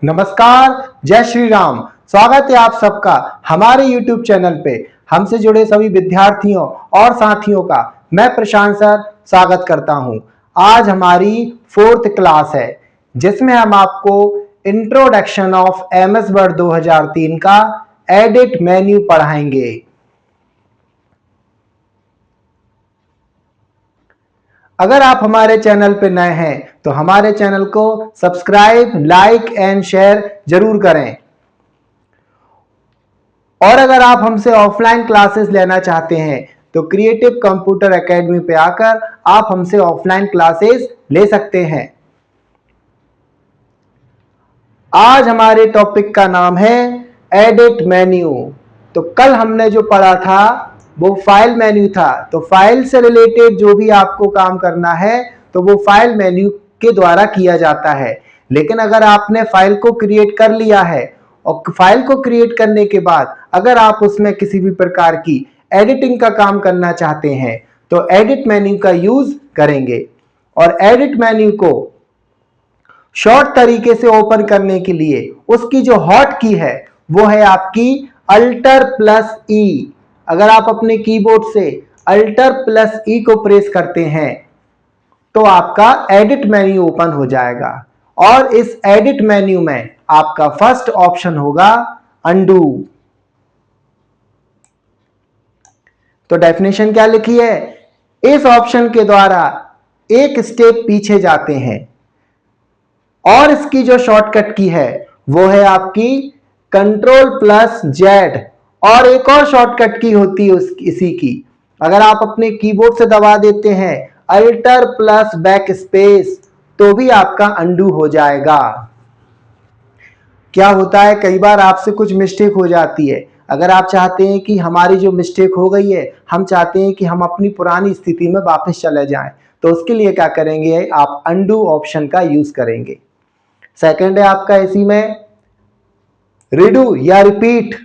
नमस्कार, जय श्री राम। स्वागत है आप सबका हमारे YouTube चैनल पे। हमसे जुड़े सभी विद्यार्थियों और साथियों का मैं प्रशांत सर स्वागत करता हूं। आज हमारी 4th क्लास है जिसमें हम आपको इंट्रोडक्शन ऑफ MS वर्ड 2003 का एडिट मेन्यू पढ़ाएंगे। अगर आप हमारे चैनल पर नए हैं तो हमारे चैनल को सब्सक्राइब, लाइक एंड शेयर जरूर करें। और अगर आप हमसे ऑफलाइन क्लासेस लेना चाहते हैं तो क्रिएटिव कंप्यूटर एकेडमी पे आकर आप हमसे ऑफलाइन क्लासेस ले सकते हैं। आज हमारे टॉपिक का नाम है एडिट मेन्यू। तो कल हमने जो पढ़ा था वो फाइल मेन्यू था। तो फाइल से रिलेटेड जो भी आपको काम करना है तो वो फाइल मेन्यू के द्वारा किया जाता है। लेकिन अगर आपने फाइल को क्रिएट कर लिया है और फाइल को क्रिएट करने के बाद अगर आप उसमें किसी भी प्रकार की एडिटिंग का काम करना चाहते हैं तो एडिट मेन्यू का यूज करेंगे। और एडिट मेन्यू को शॉर्ट तरीके से ओपन करने के लिए उसकी जो हॉट की है वो है आपकी Alt+E। अगर आप अपने कीबोर्ड से Alt+E को प्रेस करते हैं तो आपका एडिट मेन्यू ओपन हो जाएगा। और इस एडिट मेन्यू में आपका फर्स्ट ऑप्शन होगा अंडू। तो डेफिनेशन क्या लिखी है? इस ऑप्शन के द्वारा एक स्टेप पीछे जाते हैं और इसकी जो शॉर्टकट की है वो है आपकी Ctrl+Z। और एक और शॉर्टकट की होती है इसी की। अगर आप अपने कीबोर्ड से दबा देते हैं Alt+Backspace तो भी आपका अंडू हो जाएगा। क्या होता है, कई बार आपसे कुछ मिस्टेक हो जाती है। अगर आप चाहते हैं कि हमारी जो मिस्टेक हो गई है, हम चाहते हैं कि हम अपनी पुरानी स्थिति में वापस चले जाएं, तो उसके लिए क्या करेंगे, आप अंडू ऑप्शन का यूज करेंगे। सेकंड है आपका इसी में रीडू या रिपीट।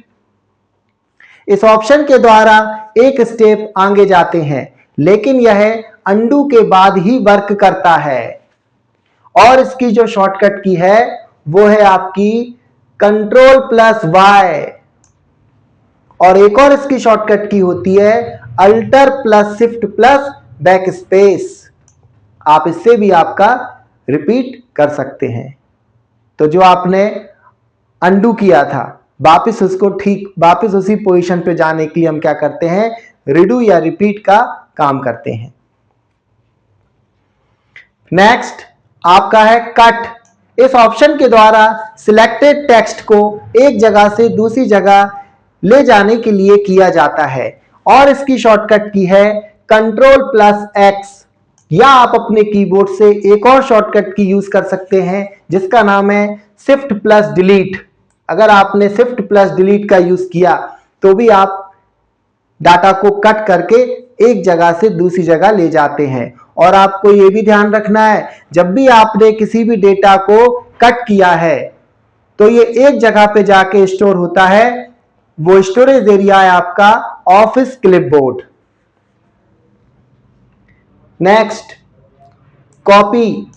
इस ऑप्शन के द्वारा एक स्टेप आगे जाते हैं लेकिन यह अंडू के बाद ही वर्क करता है। और इसकी जो शॉर्टकट की है वो है आपकी Ctrl+Y। और एक और इसकी शॉर्टकट की होती है Alt+Shift+Backspace। आप इससे भी आपका रिपीट कर सकते हैं। तो जो आपने अंडू किया था वापस उसी पोजीशन पे जाने के लिए हम क्या करते हैं, रीडू या रिपीट का काम करते हैं। नेक्स्ट आपका है कट। इस ऑप्शन के द्वारा सिलेक्टेड टेक्स्ट को एक जगह से दूसरी जगह ले जाने के लिए किया जाता है। और इसकी शॉर्टकट की है Ctrl+X। या आप अपने कीबोर्ड से एक और शॉर्टकट की यूज कर सकते हैं जिसका नाम है Shift+Delete। अगर आपने Shift+Delete का यूज किया तो भी आप डाटा को कट करके एक जगह से दूसरी जगह ले जाते हैं। और आपको यह भी ध्यान रखना है, जब भी आपने किसी भी डेटा को कट किया है तो ये एक जगह पे जाके स्टोर होता है। वो स्टोरेज एरिया है आपका ऑफिस क्लिपबोर्ड। Next copy.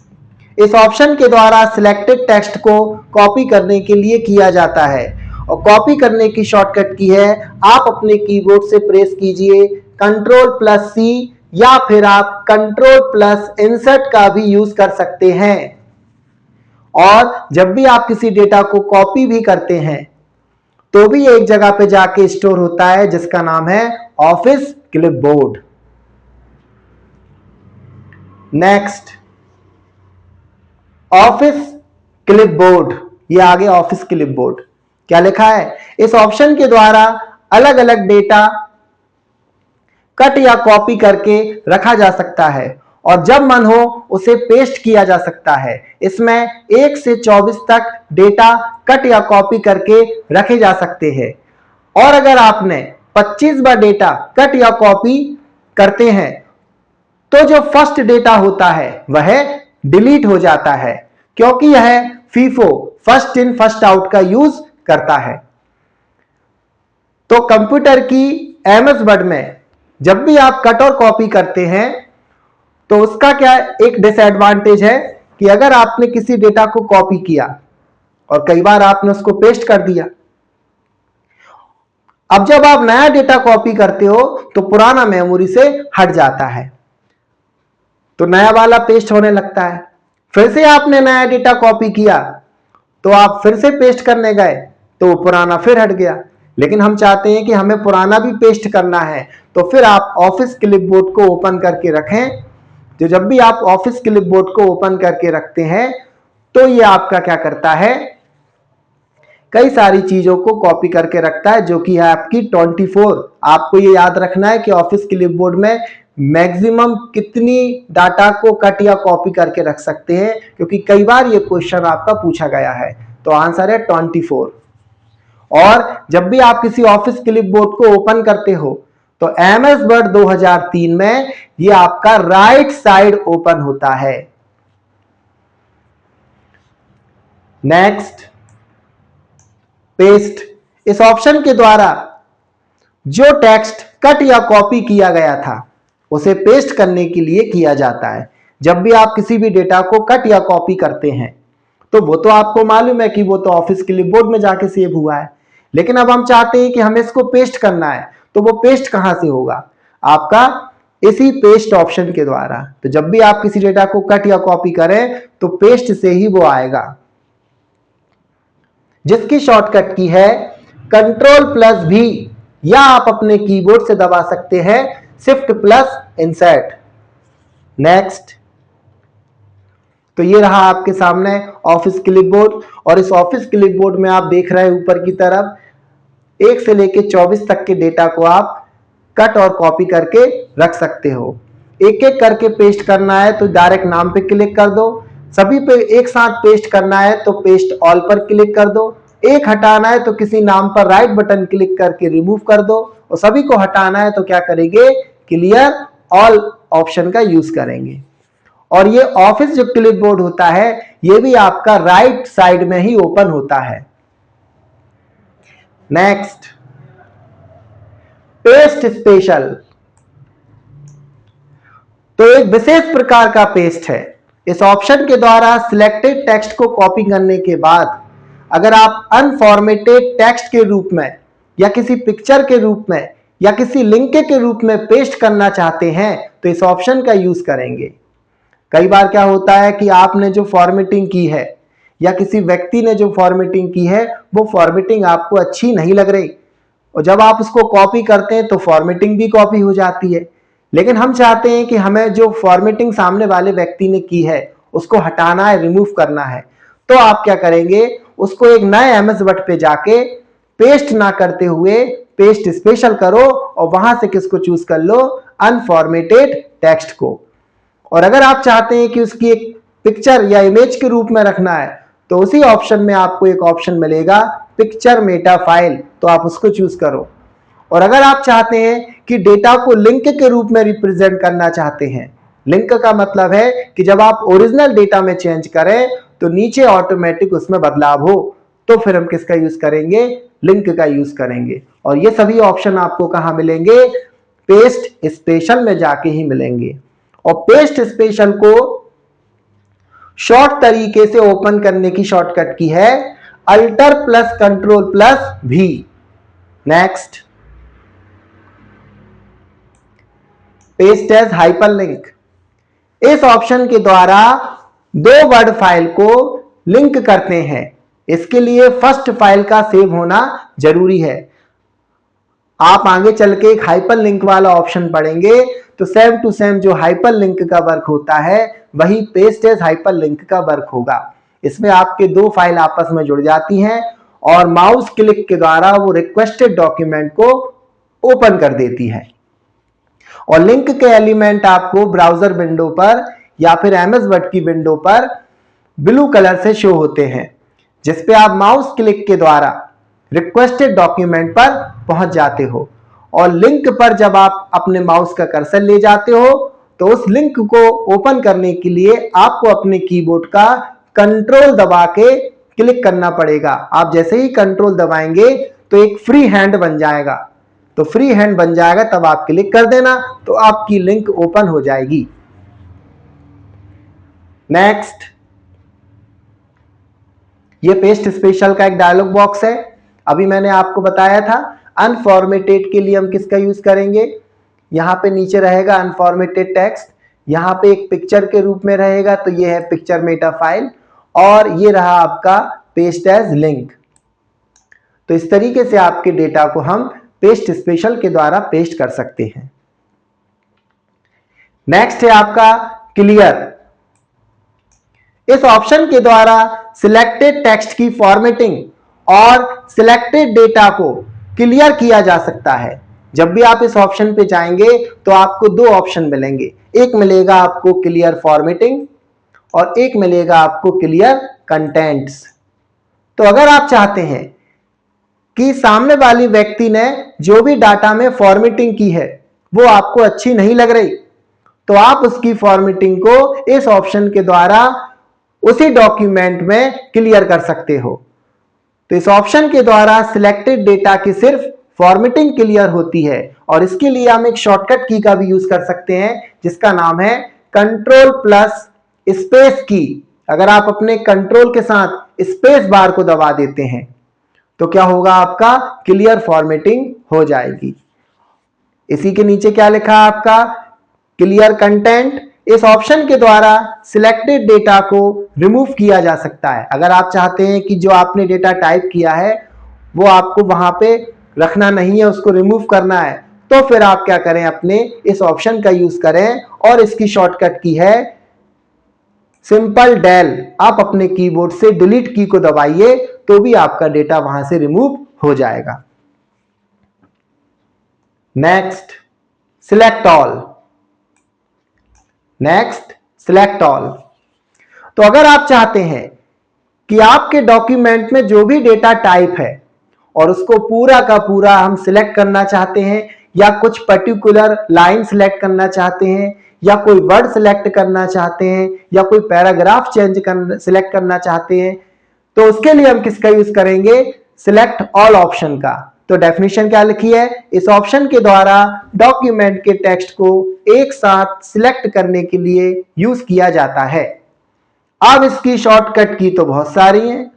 इस ऑप्शन के द्वारा सिलेक्टेड टेक्स्ट को कॉपी करने के लिए किया जाता है। और कॉपी करने की शॉर्टकट की है, आप अपने कीबोर्ड से प्रेस कीजिए Ctrl+C या फिर आप Ctrl+Insert का भी यूज कर सकते हैं। और जब भी आप किसी डेटा को कॉपी भी करते हैं तो भी एक जगह पे जाके स्टोर होता है जिसका नाम है office clipboard. Next office clipboard. ये आगे ऑफिस क्लिपबोर्ड क्या लिखा है, इस ऑप्शन के द्वारा अलग अलग डेटा कट या कॉपी करके रखा जा सकता है और जब मन हो उसे पेस्ट किया जा सकता है। इसमें 1 से 24 तक डेटा कट या कॉपी करके रखे जा सकते हैं। और अगर आपने 25 बार डेटा कट या कॉपी करते हैं तो जो फर्स्ट डेटा होता है वह डिलीट हो जाता है, क्योंकि यह FIFO first in first out का यूज करता है। तो कंप्यूटर की MS वर्ड में जब भी आप कट और कॉपी करते हैं तो उसका क्या एक डिसएडवांटेज है कि अगर आपने किसी डेटा को कॉपी किया और कई बार आपने उसको पेस्ट कर दिया। अब जब आप नया डेटा कॉपी करते हो तो पुराना मेमोरी से हट जाता है, तो नया वाला पेस्ट होने लगता है। फिर से आपने नया डेटा कॉपी किया तो आप फिर से पेस्ट करने गए तो पुराना फिर हट गया। लेकिन हम चाहते हैं कि हमें पुराना भी पेस्ट करना है, तो फिर आप ऑफिस क्लिपबोर्ड को ओपन करके रखें। तो जब भी आप ऑफिस क्लिपबोर्ड को ओपन करके रखते हैं तो ये आपका क्या करता है, कई सारी चीजों को कॉपी करके रखता है, जो कि है आपकी 24। आपको ये याद रखना है कि ऑफिस क्लिपबोर्ड में मैक्सिमम कितनी डाटा को कट या कॉपी करके रख सकते हैं, क्योंकि कई बार ये क्वेश्चन आपका पूछा गया है। तो आंसर है 24। और जब भी आप किसी ऑफिस क्लिपबोर्ड को ओपन करते हो तो एमएस वर्ड 2003 में ये आपका राइट साइड ओपन होता है। Next, paste. इस ऑप्शन के द्वारा जो टेक्स्ट कट या कॉपी किया गया था उसे पेस्ट करने के लिए किया जाता है। जब भी आप किसी भी डेटा को कट या कॉपी करते हैं तो वो तो आपको मालूम है कि वो तो ऑफिस क्लिपबोर्ड में जाके सेव हुआ है, लेकिन अब हम चाहते हैं कि हमें इसको पेस्ट करना है। तो वो पेस्ट कहां से होगा? आपका इसी पेस्ट ऑप्शन के द्वारा। तो जब भी आप किसी डेटा को कट या कॉपी करें तो पेस्ट से ही वो आएगा, जिसकी शॉर्टकट की है Ctrl+V, या आप अपने कीबोर्ड से दबा सकते हैं Shift+Insert। नेक्स्ट, तो ये रहा आपके सामने ऑफिस क्लिपबोर्ड। और इस ऑफिस क्लिपबोर्ड में आप देख रहे हैं ऊपर की तरफ 1 से लेकर 24 तक के डेटा को आप कट और कॉपी करके रख सकते हो। एक एक करके पेस्ट करना है तो डायरेक्ट नाम पे क्लिक कर दो, सभी पे एक साथ पेस्ट करना है तो पेस्ट ऑल पर क्लिक कर दो, एक हटाना है तो किसी नाम पर राइट बटन क्लिक करके रिमूव कर दो, और सभी को हटाना है तो क्या करेंगे, क्लियर ऑल ऑप्शन का यूज करेंगे। और ये ऑफिस जो क्लिपबोर्ड होता है ये भी आपका राइट साइड में ही ओपन होता है। Next, paste special. तो एक विशेष प्रकार का पेस्ट है। इस ऑप्शन के द्वारा सिलेक्टेड टेक्स्ट को कॉपी करने के बाद अगर आप अनफॉर्मेटेड टेक्स्ट के रूप में या किसी पिक्चर के रूप में या किसी लिंक के रूप में पेस्ट करना चाहते हैं तो इस ऑप्शन का यूज करेंगे। कई बार क्या होता है कि आपने जो फॉर्मेटिंग की है या किसी व्यक्ति ने जो फॉर्मेटिंग की है वो फॉर्मेटिंग आपको अच्छी नहीं लग रही, और जब आप उसको कॉपी करते हैं तो फॉर्मेटिंग भी कॉपी हो जाती है। लेकिन हम चाहते हैं कि हमें जो फॉर्मेटिंग सामने वाले व्यक्ति ने की है उसको हटाना है, रिमूव करना है। तो आप क्या करेंगे, उसको एक नए एमएस वर्ड पे जाके पेस्ट ना करते हुए पेस्ट स्पेशल करो और वहां से किसको चूज कर लो, अनफॉर्मेटेड टेक्स्ट को। और अगर आप चाहते हैं कि उसकी एक पिक्चर या इमेज के रूप में रखना है तो उसी ऑप्शन में आपको एक ऑप्शन मिलेगा पिक्चर मेटा फाइल, तो आप उसको चूज करो। और अगर आप चाहते हैं कि डेटा को लिंक के रूप में रिप्रेजेंट करना चाहते हैं, लिंक का मतलब है कि जब आप ओरिजिनल डेटा में चेंज करें तो नीचे ऑटोमेटिक उसमें बदलाव हो, तो फिर हम किसका यूज करेंगे, लिंक का यूज करेंगे। और ये सभी ऑप्शन आपको कहां मिलेंगे, पेस्ट स्पेशल में जाके ही मिलेंगे। और पेस्ट स्पेशल को शॉर्ट तरीके से ओपन करने की शॉर्टकट की है Alt+Ctrl+V। Next, paste as hyperlink. इस ऑप्शन के द्वारा 2 वर्ड फाइल को लिंक करते हैं। इसके लिए फर्स्ट फाइल का सेव होना जरूरी है। आप आगे चल के एक हाइपरलिंक वाला ऑप्शन पढ़ेंगे तो सेम टू सेम जो हाइपरलिंक का वर्क होता है वही पेस्ट एज हाइपरलिंक का वर्क होगा। इसमें आपके 2 फाइल आपस में जुड़ जाती हैं और माउस क्लिक के द्वारा वो रिक्वेस्टेड डॉक्यूमेंट को ओपन कर देती है। और लिंक के एलिमेंट आपको ब्राउजर विंडो पर या फिर एमएस वर्ड की विंडो पर ब्लू कलर से शो होते हैं, जिसपे आप माउस क्लिक के द्वारा रिक्वेस्टेड डॉक्यूमेंट पर पहुंच जाते हो। और लिंक पर जब आप अपने माउस का कर्सर ले जाते हो तो उस लिंक को ओपन करने के लिए आपको अपने कीबोर्ड का कंट्रोल दबा के क्लिक करना पड़ेगा। आप जैसे ही कंट्रोल दबाएंगे तो एक फ्री हैंड बन जाएगा, तो फ्री हैंड बन जाएगा तब आप क्लिक कर देना तो आपकी लिंक ओपन हो जाएगी। नेक्स्ट, ये पेस्ट स्पेशल का एक डायलॉग बॉक्स है। अभी मैंने आपको बताया था अनफॉर्मेटेड के लिए हम किसका यूज करेंगे, यहाँ पे नीचे रहेगा अनफॉर्मेटेड टेक्स्ट, यहाँ पे एक पिक्चर के रूप में रहेगा, तो ये है पिक्चर मेटा फाइल, और ये रहा आपका पेस्ट एज लिंक। तो इस तरीके से आपके डेटा को हम पेस्ट स्पेशल के द्वारा पेस्ट कर सकते हैं। नेक्स्ट है आपका क्लियर। इस ऑप्शन के द्वारा सिलेक्टेड टेक्स्ट की फॉर्मेटिंग और सिलेक्टेड डेटा को क्लियर किया जा सकता है। जब भी आप इस ऑप्शन पे जाएंगे तो आपको दो ऑप्शन मिलेंगे, एक मिलेगा आपको क्लियर फॉर्मेटिंग और एक मिलेगा आपको क्लियर कंटेंट्स। तो अगर आप चाहते हैं कि सामने वाली व्यक्ति ने जो भी डाटा में फॉर्मेटिंग की है वो आपको अच्छी नहीं लग रही, तो आप उसकी फॉर्मेटिंग को इस ऑप्शन के द्वारा उसी डॉक्यूमेंट में क्लियर कर सकते हो। तो इस ऑप्शन के द्वारा सिलेक्टेड डेटा की सिर्फ फॉर्मेटिंग क्लियर होती है, और इसके लिए हम एक शॉर्टकट की का भी यूज कर सकते हैं जिसका नाम है कंट्रोल प्लस स्पेस की। अगर आप अपने कंट्रोल के साथ स्पेस बार को दबा देते हैं तो क्या होगा, आपका क्लियर फॉर्मेटिंग हो जाएगी। इसी के नीचे क्या लिखा है आपका क्लियर कंटेंट। इस ऑप्शन के द्वारा सिलेक्टेड डेटा को रिमूव किया जा सकता है। अगर आप चाहते हैं कि जो आपने डेटा टाइप किया है वो आपको वहां पे रखना नहीं है, उसको रिमूव करना है, तो फिर आप क्या करें, अपने इस ऑप्शन का यूज करें, और इसकी शॉर्टकट की है सिंपल डेल। आप अपने कीबोर्ड से डिलीट की को दबाइए तो भी आपका डेटा वहां से रिमूव हो जाएगा। Next select all. Next select all. तो अगर आप चाहते हैं कि आपके डॉक्यूमेंट में जो भी डेटा टाइप है और उसको पूरा का पूरा हम सिलेक्ट करना चाहते हैं, या कुछ पर्टिकुलर लाइन सिलेक्ट करना चाहते हैं, या कोई वर्ड सिलेक्ट करना चाहते हैं, या कोई पैराग्राफ सिलेक्ट करना चाहते हैं, तो उसके लिए हम किसका यूज करेंगे, सिलेक्ट ऑल ऑप्शन का। तो डेफिनेशन क्या लिखी है, इस ऑप्शन के द्वारा डॉक्यूमेंट के टेक्स्ट को एक साथ सिलेक्ट करने के लिए यूज किया जाता है। अब इसकी शॉर्टकट की तो बहुत सारी हैं,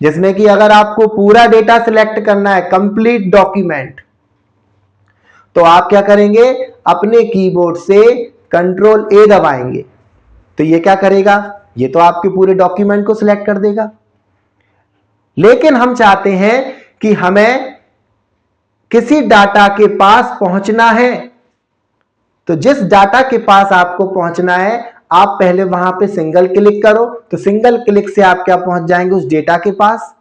जिसमें कि अगर आपको पूरा डेटा सिलेक्ट करना है, कंप्लीट डॉक्यूमेंट, तो आप क्या करेंगे, अपने कीबोर्ड से कंट्रोल ए दबाएंगे, तो ये क्या करेगा, ये तो आपके पूरे डॉक्यूमेंट को सिलेक्ट कर देगा। लेकिन हम चाहते हैं कि हमें किसी डाटा के पास पहुंचना है, तो जिस डाटा के पास आपको पहुंचना है आप पहले वहां पे सिंगल क्लिक करो, तो सिंगल क्लिक से आप क्या पहुंच जाएंगे, उस डेटा के पास।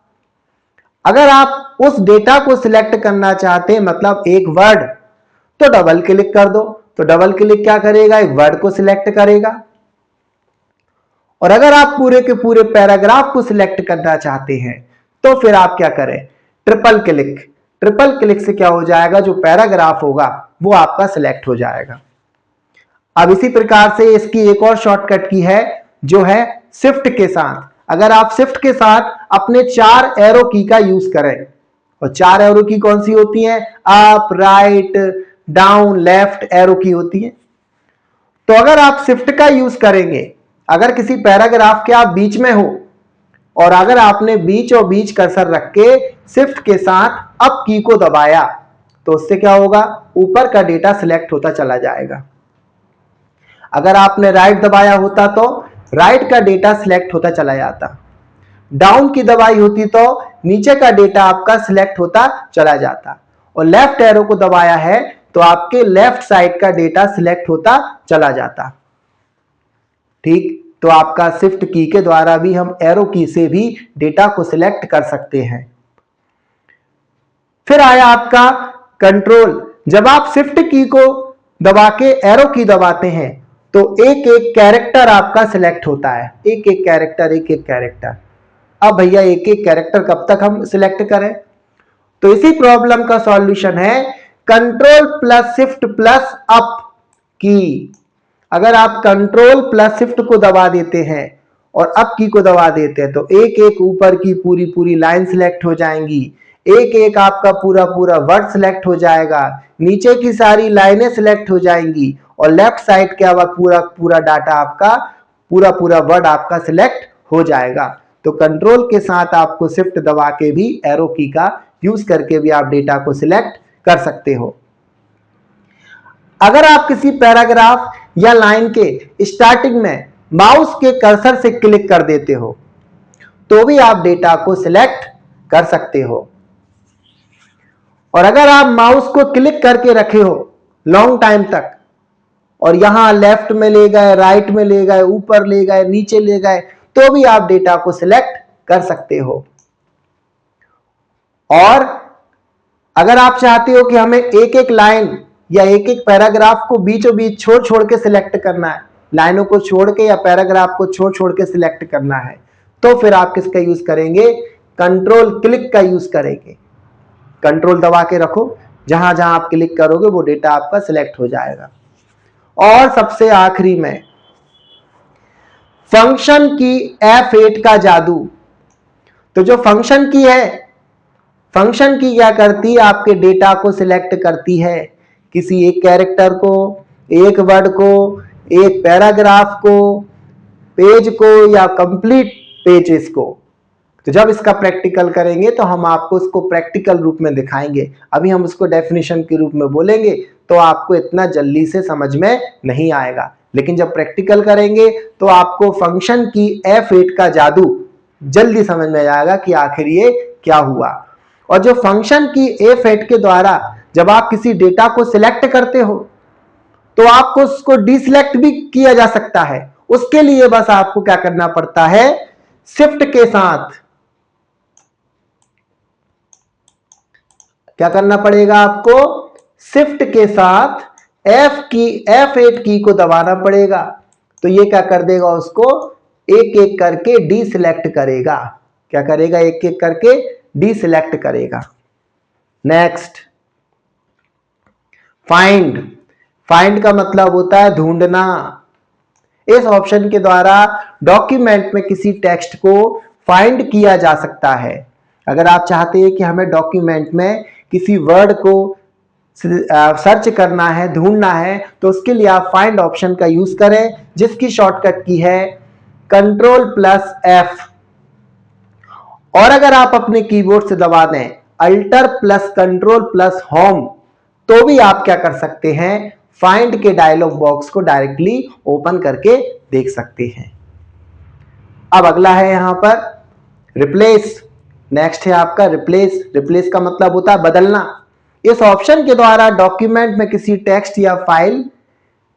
अगर आप उस डेटा को सिलेक्ट करना चाहते हैं, मतलब एक वर्ड, तो डबल क्लिक कर दो, तो डबल क्लिक क्या करेगा, एक वर्ड को सिलेक्ट करेगा। और अगर आप पूरे के पूरे पैराग्राफ को सिलेक्ट करना चाहते हैं तो फिर आप क्या करें, ट्रिपल क्लिक। ट्रिपल क्लिक से क्या हो जाएगा, जो पैराग्राफ होगा वो आपका सिलेक्ट हो जाएगा। अब इसी प्रकार से इसकी एक और शॉर्टकट की है जो है शिफ्ट के साथ। अगर आप शिफ्ट के साथ अपने 4 एरो की का यूज करें, और 4 एरो की कौन सी होती हैं, up, right, down, left arrow की होती है। तो अगर आप शिफ्ट का यूज करेंगे, अगर किसी पैराग्राफ के आप बीच में हो और अगर आपने बीच और बीच कर्सर रख के शिफ्ट के साथ अप की को दबाया, तो उससे क्या होगा, ऊपर का डेटा सिलेक्ट होता चला जाएगा। अगर आपने राइट दबाया होता तो राइट का डेटा सिलेक्ट होता चला जाता। डाउन की दबाई होती तो नीचे का डेटा आपका सिलेक्ट होता चला जाता। और लेफ्ट एरो को दबाया है तो आपके लेफ्ट साइड का डेटा सिलेक्ट होता चला जाता। ठीक, तो आपका शिफ्ट की के द्वारा भी हम एरो की से भी डेटा को सिलेक्ट कर सकते हैं। फिर आया आपका कंट्रोल। जब आप शिफ्ट की को दबा के एरो की दबाते हैं तो एक एक कैरेक्टर आपका सिलेक्ट होता है, एक एक कैरेक्टर, एक एक कैरेक्टर। अब भैया एक एक कैरेक्टर कब तक हम सिलेक्ट करें, तो इसी प्रॉब्लम का सॉल्यूशन है control plus shift plus up की। अगर आप कंट्रोल प्लस शिफ्ट को दबा देते हैं और अप की को दबा देते हैं तो एक एक ऊपर की पूरी पूरी लाइन सिलेक्ट हो जाएंगी, एक एक आपका पूरा पूरा वर्ड सिलेक्ट हो जाएगा, नीचे की सारी लाइनें सिलेक्ट हो जाएंगी, और लेफ्ट साइड के पूरा पूरा डाटा आपका, पूरा पूरा वर्ड आपका सिलेक्ट हो जाएगा। तो कंट्रोल के साथ आपको शिफ्ट दबा के भी एरो की का यूज करके भी आप डेटा को सिलेक्ट कर सकते हो। अगर आप किसी पैराग्राफ या लाइन के स्टार्टिंग में माउस के कर्सर से क्लिक कर देते हो तो भी आप डेटा को सिलेक्ट कर सकते हो। और अगर आप माउस को क्लिक करके रखे हो लॉन्ग टाइम तक और यहां लेफ्ट में ले गए, राइट में ले गए, ऊपर ले गए, नीचे ले गए, तो भी आप डेटा को सिलेक्ट कर सकते हो। और अगर आप चाहते हो कि हमें एक एक लाइन या एक एक पैराग्राफ को बीचों बीच छोड़ छोड़ के सिलेक्ट करना है, लाइनों को छोड़ के या पैराग्राफ को छोड़ छोड़ के सिलेक्ट करना है, तो फिर आप किसका यूज करेंगे? कंट्रोल क्लिक का यूज करेंगे। कंट्रोल दबा के रखो, जहां जहां आप क्लिक करोगे वो डेटा आपका सिलेक्ट हो जाएगा। और सबसे आखिरी में फंक्शन की F8 का जादू। तो जो फंक्शन की है, फंक्शन की क्या करती है? आपके डेटा को सिलेक्ट करती है, किसी एक कैरेक्टर को, एक वर्ड को, एक पैराग्राफ को, पेज को या कंप्लीट पेजेस को। तो जब इसका प्रैक्टिकल करेंगे तो हम आपको इसको प्रैक्टिकल रूप में दिखाएंगे। अभी हम उसको डेफिनेशन के रूप में बोलेंगे तो आपको इतना जल्दी से समझ में नहीं आएगा, लेकिन जब प्रैक्टिकल करेंगे तो आपको फंक्शन की F8 का जादू जल्दी समझ में आएगा कि आखिर ये क्या हुआ। और जो फंक्शन की F8 के द्वारा जब आप किसी डेटा को सिलेक्ट करते हो तो आपको उसको डिसिलेक्ट भी किया जा सकता है। उसके लिए बस आपको क्या करना पड़ता है? शिफ्ट के साथ क्या करना पड़ेगा आपको? शिफ्ट के साथ F8 की को दबाना पड़ेगा। तो ये क्या कर देगा? उसको एक एक करके डिसिलेक्ट करेगा। क्या करेगा? एक एक करके डिसिलेक्ट करेगा। Next, find. फाइंड का मतलब होता है ढूंढना। इस ऑप्शन के द्वारा डॉक्यूमेंट में किसी टेक्स्ट को फाइंड किया जा सकता है। अगर आप चाहते हैं कि हमें डॉक्यूमेंट में किसी वर्ड को सर्च करना है, ढूंढना है, तो उसके लिए आप फाइंड ऑप्शन का यूज करें, जिसकी शॉर्टकट की है Ctrl+F। और अगर आप अपने कीबोर्ड से दबा दें Alt+Ctrl+Home तो भी आप क्या कर सकते हैं? फाइंड के डायलॉग बॉक्स को डायरेक्टली ओपन करके देख सकते हैं। अब अगला है यहां पर रिप्लेस। नेक्स्ट है आपका रिप्लेस। रिप्लेस का मतलब होता है बदलना। इस ऑप्शन के द्वारा डॉक्यूमेंट में किसी टेक्स्ट या फाइल,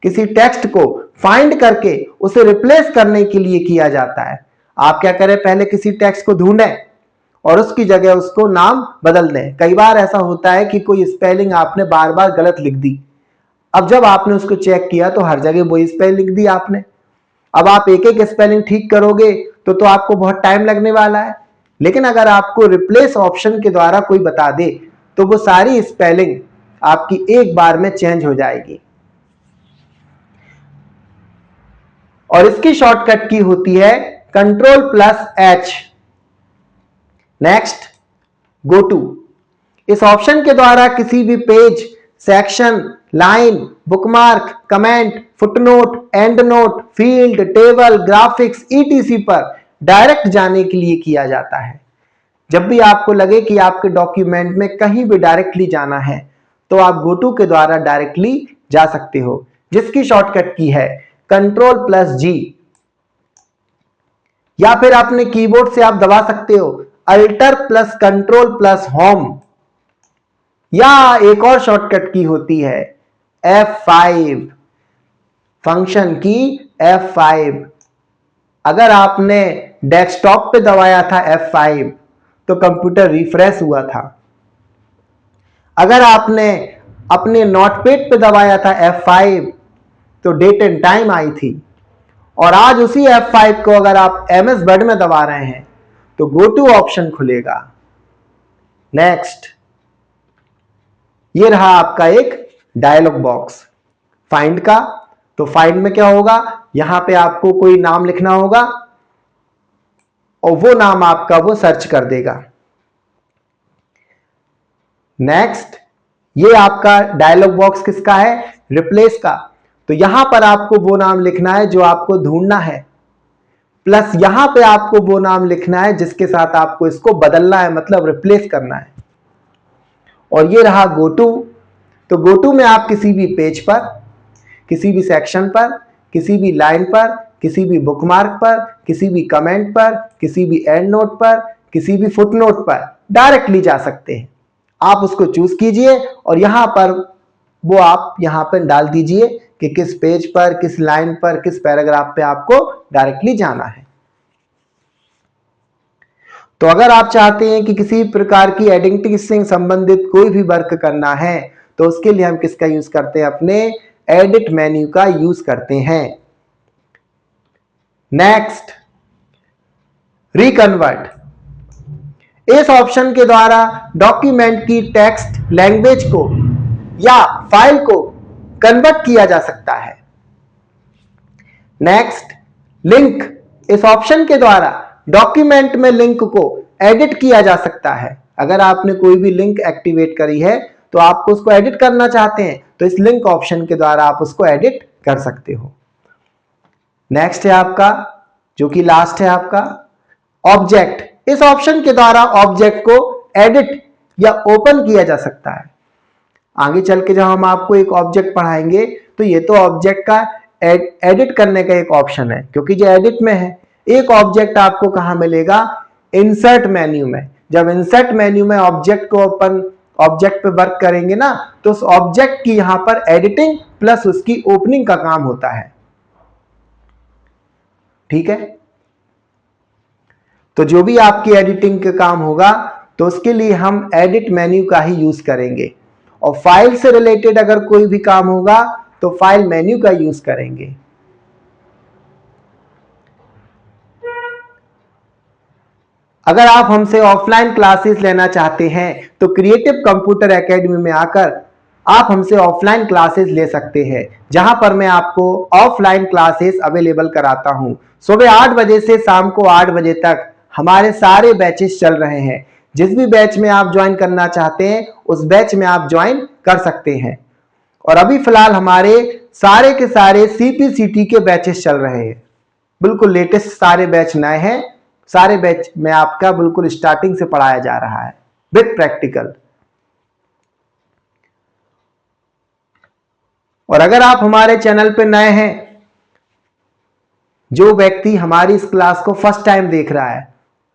किसी टेक्स्ट को फाइंड करके उसे रिप्लेस करने के लिए किया जाता है। आप क्या करें? पहले किसी टेक्स्ट को ढूंढें और उसकी जगह उसको नाम बदल दें। कई बार ऐसा होता है कि कोई स्पेलिंग आपने बार बार गलत लिख दी। अब जब आपने उसको चेक किया तो हर जगह वही स्पेलिंग लिख दी आपने। अब आप एक एक स्पेलिंग ठीक करोगे तो आपको बहुत टाइम लगने वाला है। लेकिन अगर आपको रिप्लेस ऑप्शन के द्वारा कोई बता दे तो वो सारी स्पेलिंग आपकी एक बार में चेंज हो जाएगी। और इसकी शॉर्टकट की होती है Ctrl+H। Next, go to. इस ऑप्शन के द्वारा किसी भी page, section, line, bookmark, comment, footnote, endnote, field, table, graphics ETC पर डायरेक्ट जाने के लिए किया जाता है। जब भी आपको लगे कि आपके डॉक्यूमेंट में कहीं भी डायरेक्टली जाना है तो आप गो टू के द्वारा डायरेक्टली जा सकते हो, जिसकी शॉर्टकट की है Ctrl+G। या फिर अपने कीबोर्ड से आप दबा सकते हो Alt+Ctrl+Home। या एक और शॉर्टकट की होती है F5, फंक्शन की F5। अगर आपने डेस्कटॉप पे दबाया था F5 तो कंप्यूटर रिफ्रेश हुआ था। अगर आपने अपने नोटपैड पे दबाया था F5 तो डेट एंड टाइम आई थी। और आज उसी F5 को अगर आप MS वर्ड में दबा रहे हैं तो गो टू ऑप्शन खुलेगा। नेक्स्ट, ये रहा आपका एक डायलॉग बॉक्स फाइंड का। तो फाइंड में क्या होगा? यहां पे आपको कोई नाम लिखना होगा और वो नाम आपका वो सर्च कर देगा। नेक्स्ट, ये आपका डायलॉग बॉक्स किसका है? रिप्लेस का। तो यहां पर आपको वो नाम लिखना है जो आपको ढूंढना है। प्लस यहां पे आपको वो नाम लिखना है जिसके साथ आपको इसको बदलना है, मतलब रिप्लेस करना है। और ये रहा गो टू। तो गो टू में आप किसी भी पेज पर, किसी भी सेक्शन पर, किसी भी लाइन पर, किसी भी बुकमार्क पर, किसी भी कमेंट पर, किसी भी एंड नोट पर, किसी भी फुटनोट पर डायरेक्टली जा सकते हैं। आप उसको चूज कीजिए और यहां पर वो आप यहां पर डाल दीजिए कि किस पेज पर, किस लाइन पर, किस पैराग्राफ पे आपको डायरेक्टली जाना है। तो अगर आप चाहते हैं कि किसी प्रकार की एडिटिंग से संबंधित कोई भी वर्क करना है तो उसके लिए हम किसका यूज करते हैं, अपने एडिट मेन्यू का यूज करते हैं। Next, reconvert. इस ऑप्शन के द्वारा डॉक्यूमेंट की टेक्स्ट लैंग्वेज को या फाइल को कन्वर्ट किया जा सकता है। Next, link. इस ऑप्शन के द्वारा डॉक्यूमेंट में लिंक को एडिट किया जा सकता है। अगर आपने कोई भी लिंक एक्टिवेट करी है तो आपको उसको एडिट करना चाहते हैं तो इस लिंक ऑप्शन के द्वारा आप उसको एडिट कर सकते हो। नेक्स्ट है आपका, जो कि लास्ट है आपका, ऑब्जेक्ट। इस ऑप्शन के द्वारा ऑब्जेक्ट को एडिट या ओपन किया जा सकता है। आगे चल के जब हम आपको एक ऑब्जेक्ट पढ़ाएंगे तो ये तो ऑब्जेक्ट का एडिट करने का एक ऑप्शन है, क्योंकि जो एडिट में है। एक ऑब्जेक्ट आपको कहां मिलेगा, इंसर्ट मेन्यू में। जब इंसर्ट मेन्यू में ऑब्जेक्ट को अपन ऑब्जेक्ट पे वर्क करेंगे ना तो उस ऑब्जेक्ट की यहां पर एडिटिंग प्लस उसकी ओपनिंग का काम होता है। ठीक है, तो जो भी आपकी एडिटिंग का काम होगा तो उसके लिए हम एडिट मेन्यू का ही यूज करेंगे। और फाइल से रिलेटेड अगर कोई भी काम होगा तो फाइल मेन्यू का यूज करेंगे। अगर आप हमसे ऑफलाइन क्लासेस लेना चाहते हैं तो क्रिएटिव कंप्यूटर एकेडमी में आकर आप हमसे ऑफलाइन क्लासेस ले सकते हैं, जहां पर मैं आपको ऑफलाइन क्लासेस अवेलेबल कराता हूं। सुबह 8 बजे से शाम को 8 बजे तक हमारे सारे बैचेस चल रहे हैं। जिस भी बैच में आप ज्वाइन करना चाहते हैं उस बैच में आप ज्वाइन कर सकते हैं। और अभी फिलहाल हमारे सारे के सारे सीपीसीटी के बैचेस चल रहे हैं। बिल्कुल लेटेस्ट सारे बैच नए हैं। सारे बैच में आपका बिल्कुल स्टार्टिंग से पढ़ाया जा रहा है विद प्रैक्टिकल। और अगर आप हमारे चैनल पर नए हैं, जो व्यक्ति हमारी इस क्लास को फर्स्ट टाइम देख रहा है,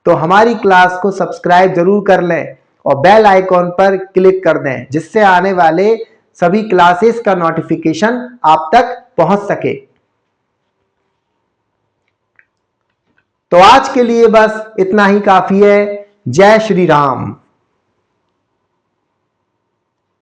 तो हमारी क्लास को सब्सक्राइब जरूर कर लें और बेल आइकॉन पर क्लिक कर दें, जिससे आने वाले सभी क्लासेस का नोटिफिकेशन आप तक पहुंच सके। तो आज के लिए बस इतना ही काफी है। जय श्री राम।